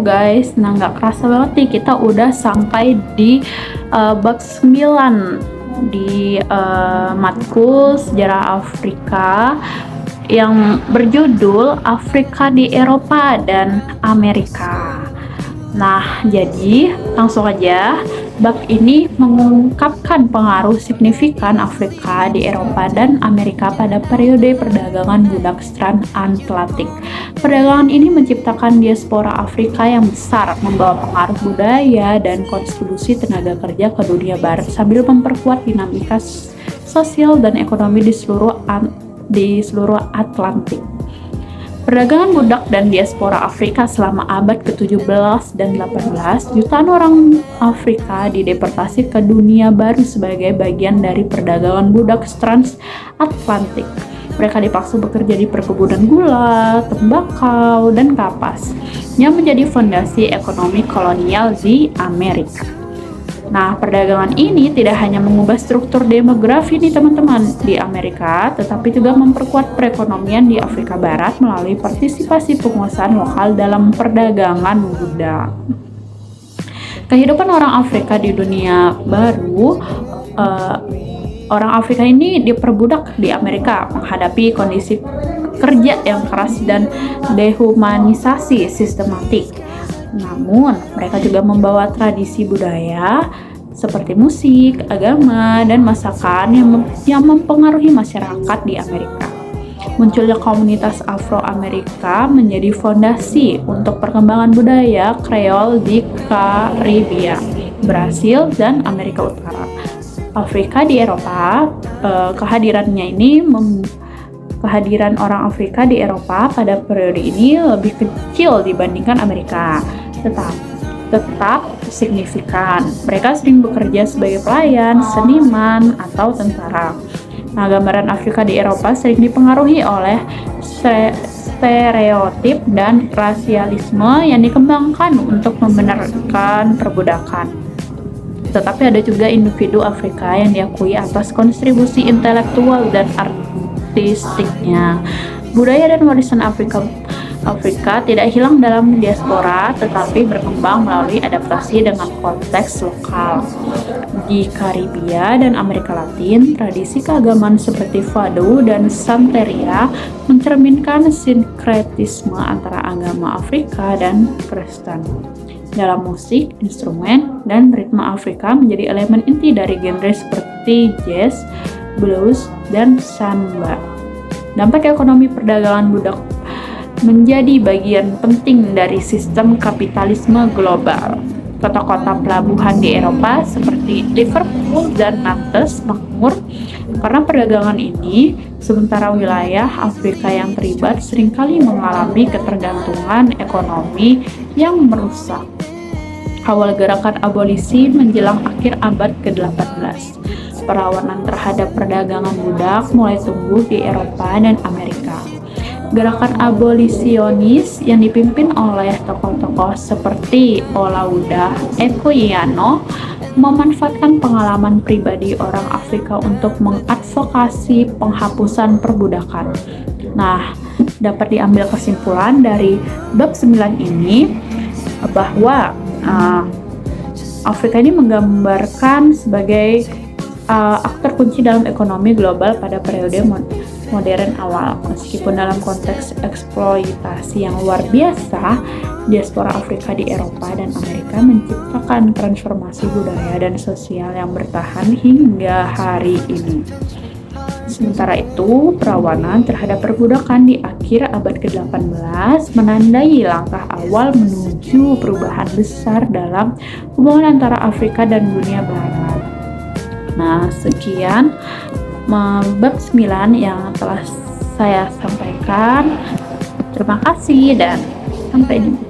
guys. Nah, nggak kerasa banget nih kita udah sampai di bab 9 di matkul sejarah Afrika yang berjudul Afrika di Eropa dan Amerika. Nah, jadi langsung aja, bab ini mengungkapkan pengaruh signifikan Afrika di Eropa dan Amerika pada periode perdagangan budak transatlantik. Perdagangan ini menciptakan diaspora Afrika yang besar, membawa pengaruh budaya dan kontribusi tenaga kerja ke dunia barat sambil memperkuat dinamika sosial dan ekonomi di seluruh Atlantik. Perdagangan budak dan diaspora Afrika selama abad ke-17 dan 18, jutaan orang Afrika dideportasi ke dunia baru sebagai bagian dari perdagangan budak transatlantik. Mereka dipaksa bekerja di perkebunan gula, tembakau, dan kapas, yang menjadi fondasi ekonomi kolonial di Amerika. Nah, perdagangan ini tidak hanya mengubah struktur demografi nih teman-teman di Amerika, tetapi juga memperkuat perekonomian di Afrika Barat melalui partisipasi penguasaan lokal dalam perdagangan budak. Kehidupan orang Afrika di dunia baru, orang Afrika ini diperbudak di Amerika, menghadapi kondisi kerja yang keras dan dehumanisasi sistematik. Namun, mereka juga membawa tradisi budaya seperti musik, agama, dan masakan yang mempengaruhi masyarakat di Amerika. Munculnya komunitas Afro-Amerika menjadi fondasi untuk perkembangan budaya Kreol di Karibia, Brasil, dan Amerika Utara. Afrika di Eropa, kehadiran orang Afrika di Eropa pada periode ini lebih kecil dibandingkan Amerika, tetap signifikan. Mereka sering bekerja sebagai pelayan, seniman, atau tentara. Nah, gambaran Afrika di Eropa sering dipengaruhi oleh stereotip dan rasialisme yang dikembangkan untuk membenarkan perbudakan. Tetapi ada juga individu Afrika yang diakui atas kontribusi intelektual dan artistiknya. Budaya dan warisan Afrika tidak hilang dalam diaspora, tetapi berkembang melalui adaptasi dengan konteks lokal. Di Karibia dan Amerika Latin, tradisi keagamaan seperti Fado dan Santeria mencerminkan sinkretisme antara agama Afrika dan Kristen. Dalam musik, instrumen, dan ritme Afrika menjadi elemen inti dari genre seperti jazz, blues, dan samba. Dampak ekonomi perdagangan budak menjadi bagian penting dari sistem kapitalisme global. Kota-kota pelabuhan di Eropa seperti Liverpool dan Nantes makmur karena perdagangan ini, sementara wilayah Afrika yang terlibat seringkali mengalami ketergantungan ekonomi yang merusak. Awal gerakan abolisi menjelang akhir abad ke-18. Perlawanan terhadap perdagangan budak mulai tumbuh di Eropa dan Amerika. Gerakan abolisionis yang dipimpin oleh tokoh-tokoh seperti Olaudah Equiano memanfaatkan pengalaman pribadi orang Afrika untuk mengadvokasi penghapusan perbudakan. Nah, dapat diambil kesimpulan dari bab 9 ini bahwa Afrika ini menggambarkan sebagai aktor kunci dalam ekonomi global pada periode modern awal. Meskipun dalam konteks eksploitasi yang luar biasa, diaspora Afrika di Eropa dan Amerika menciptakan transformasi budaya dan sosial yang bertahan hingga hari ini. Sementara itu, perlawanan terhadap perbudakan di akhir abad ke-18 menandai langkah awal menuju perubahan besar dalam hubungan antara Afrika dan dunia barat. Nah, sekian bab 9 yang telah saya sampaikan. Terima kasih dan sampai jumpa.